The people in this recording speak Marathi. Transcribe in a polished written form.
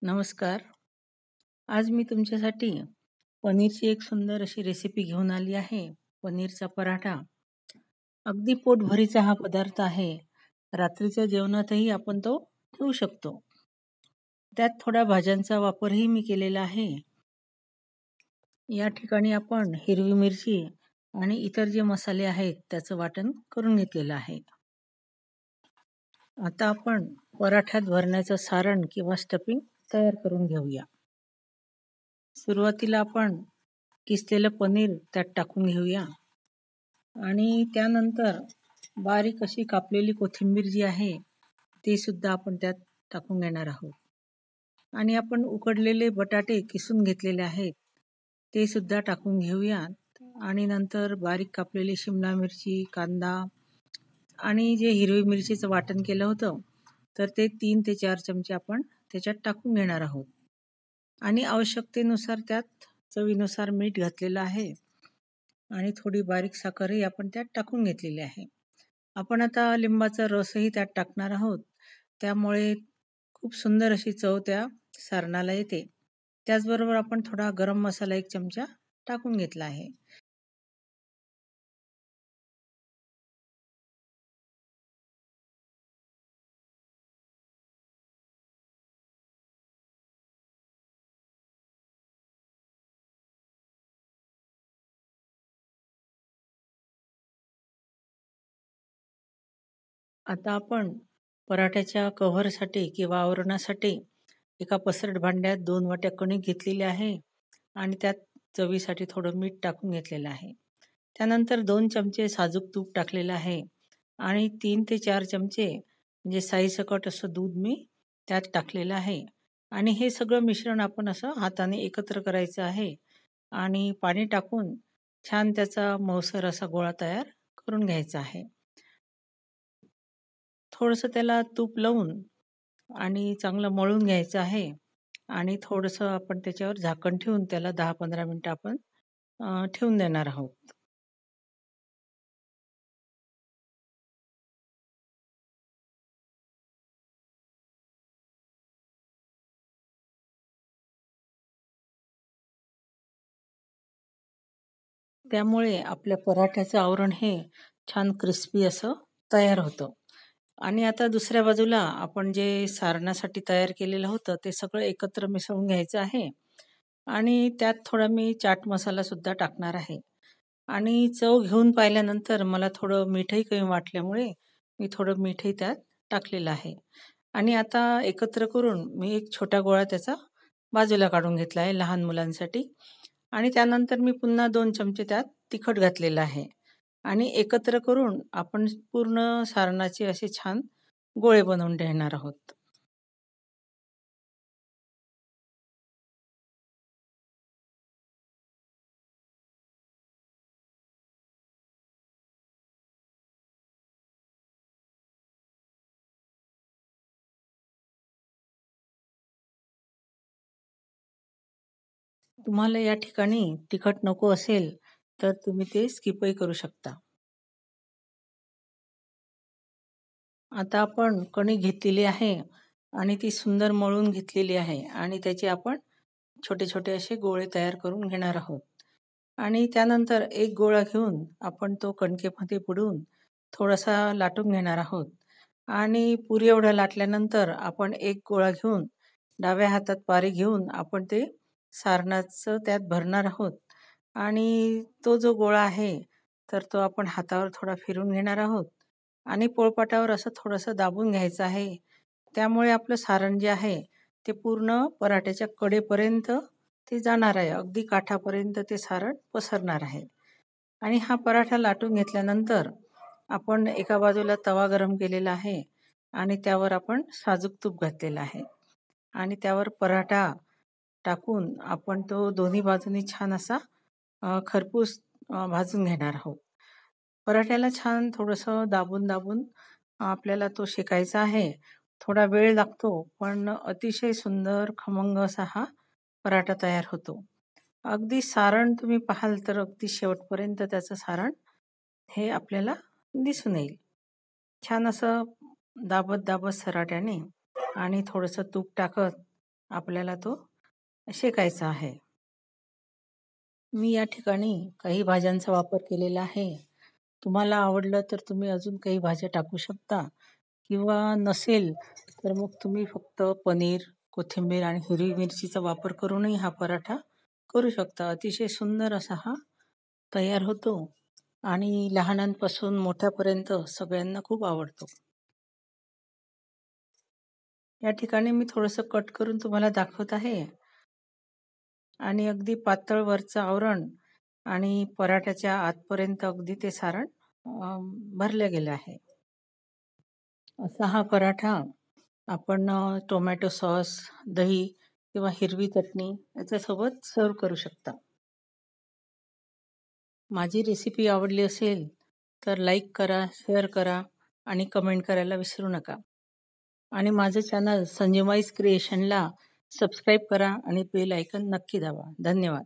नमस्कार. आज मी तुमच्यासाठी पनीरची एक सुंदर अशी रेसिपी घेऊन आली आहे. पनीरचा पराठा. अगदी पोटभरीचा हा पदार्थ आहे. रात्रीच्या जेवणातही आपण तो ठेवू शकतो. त्यात थोड्या भाज्यांचा वापरही मी केलेला आहे. या ठिकाणी आपण हिरवी मिरची आणि इतर जे मसाले आहेत त्याचं वाटण करून घेतलेलं आहे. आता आपण पराठ्यात भरण्याचं सारण किंवा स्टफिंग तयार करून घेऊया. सुरुवातीला आपण किसलेलं पनीर त्यात टाकून घेऊया आणि त्यानंतर बारीक अशी कापलेली कोथिंबीर जी आहे ती सुद्धा आपण त्यात टाकून घेणार आहोत. आणि आपण उकडलेले बटाटे किसून घेतलेले आहेत ते सुद्धा टाकून घेऊयात. आणि नंतर बारीक कापलेली शिमला मिरची, कांदा आणि जे हिरवी मिरचीचं वाटण केलं होतं तर ते 3 ते 4 चमचे आपण त्याच्यात टाकून घेणार आहोत. आणि आवश्यकतेनुसार त्यात चवीनुसार मीठ घातलेलं आहे आणि थोडी बारीक साखरही आपण त्यात टाकून घेतलेली आहे. आपण आता लिंबाचा रसही त्यात टाकणार आहोत. त्यामुळे खूप सुंदर अशी चव त्या सारणाला येते. त्याचबरोबर आपण थोडा गरम मसाला 1 चमचा टाकून घेतला आहे. आता आपण पराठ्याच्या कव्हरसाठी किंवा आवरणासाठी एका पसरट भांड्यात 2 वाट्या कणिक घेतलेली आहे आणि त्यात चवीसाठी थोडं मीठ टाकून घेतलेलं आहे. त्यानंतर 2 चमचे साजूक तूप टाकलेलं आहे आणि 3 ते 4 चमचे म्हणजे साईसकट असं दूध मी त्यात टाकलेलं आहे. आणि हे सगळं मिश्रण आपण असं हाताने एकत्र करायचं आहे आणि पाणी टाकून छान त्याचा मऊसर असा गोळा तयार करून घ्यायचा आहे. थोडंसं त्याला तूप लावून आणि चांगलं मळून घ्यायचं आहे आणि थोडंसं आपण त्याच्यावर झाकण ठेवून त्याला 10-15 मिनिटं आपण ठेवून देणार आहोत. त्यामुळे आपल्या पराठ्याचं आवरण हे छान क्रिस्पी असं तयार होतं. आणि आता दुसऱ्या बाजूला आपण जे सारणासाठी तयार केलेलं होतं ते सगळं एकत्र मिसळून घ्यायचं आहे आणि त्यात थोडा मी चाट मसाला सुद्धा टाकणार आहे. आणि चव घेऊन पाहिल्यानंतर मला थोडं मीठही कमी वाटल्यामुळे मी थोडं मीठही त्यात टाकलेलं आहे. आणि आता एकत्र करून मी एक छोटा गोळा त्याचा बाजूला काढून घेतला आहे लहान मुलांसाठी. आणि त्यानंतर मी पुन्हा 2 चमचे त्यात तिखट घातलेलं आहे. आणि एकत्र करून आपण पूर्ण सारणाचे असे छान गोळे बनवून घेणार आहोत. तुम्हाला या ठिकाणी तिखट नको असेल तर तुम्ही ते स्किपही करू शकता. आता आपण कणिक घेतलेली आहे आणि ती सुंदर मळून घेतलेली आहे आणि त्याचे आपण छोटे-छोटे असे गोळे तयार करून घेणार आहोत. आणि त्यानंतर एक गोळा घेऊन आपण तो कणकेमध्ये बुडवून थोडासा लाटून घेणार आहोत. आणि पुरी एवढा लाटल्यानंतर आपण एक गोळा घेऊन डाव्या हातात पारी घेऊन आपण ते सारणाचं त्यात भरणार आहोत. आणि तो जो गोळा आहे तर तो आपण हातावर थोडा फिरून घेणार आहोत आणि पोळपाटावर असं थोडंसं दाबून घ्यायचं आहे. त्यामुळे आपलं सारण जे आहे ते पूर्ण पराठ्याच्या कडेपर्यंत ते जाणार आहे. अगदी काठापर्यंत ते सारण पसरणार आहे. आणि हा पराठा लाटून घेतल्यानंतर आपण एका बाजूला तवा गरम केलेला आहे आणि त्यावर आपण साजूक तूप घातलेलं आहे. आणि त्यावर पराठा टाकून आपण तो दोन्ही बाजूनी छान असा खरपूस भाजून घेणार आहोत. पराठ्याला छान थोडंसं दाबून-दाबून आपल्याला तो शेकायचा आहे. थोडा वेळ लागतो, पण अतिशय सुंदर खमंग असा हा पराठा तयार होतो. अगदी सारण तुम्ही पाहाल तर अगदी शेवटपर्यंत त्याचं सारण हे आपल्याला दिसून येईल. छान असं दाबत-दाबत सराट्याने आणि थोडंसं तूप टाकत आपल्याला तो शेकायचा आहे. मी या ठिकाणी काही भाज्यांचा वापर केलेला आहे. तुम्हाला आवडलं तर तुम्ही अजून काही भाज्या टाकू शकता किंवा नसेल तर मग तुम्ही फक्त पनीर, कोथिंबीर आणि हिरवी मिरचीचा वापर करूनही हा पराठा करू शकता. अतिशय सुंदर असा हा तयार होतो आणि लहानांपासून मोठ्यापर्यंत सगळ्यांना खूप आवडतो. या ठिकाणी मी थोडंसं कट करून तुम्हाला दाखवत आहे आणि अगदी पातळ वरचं आवरण आणि पराठ्याच्या आतपर्यंत अगदी ते सारण भरलं गेलं आहे. असा हा पराठा आपण टोमॅटो सॉस, दही किंवा हिरवी चटणी याच्यासोबत सर्व करू शकता. माझी रेसिपी आवडली असेल तर लाईक करा, शेअर करा आणि कमेंट करायला विसरू नका. आणि माझं चॅनल संजीमाईज क्रिएशनला सबस्क्राईब करा आणि बेल आयकन नक्की दाबा. धन्यवाद.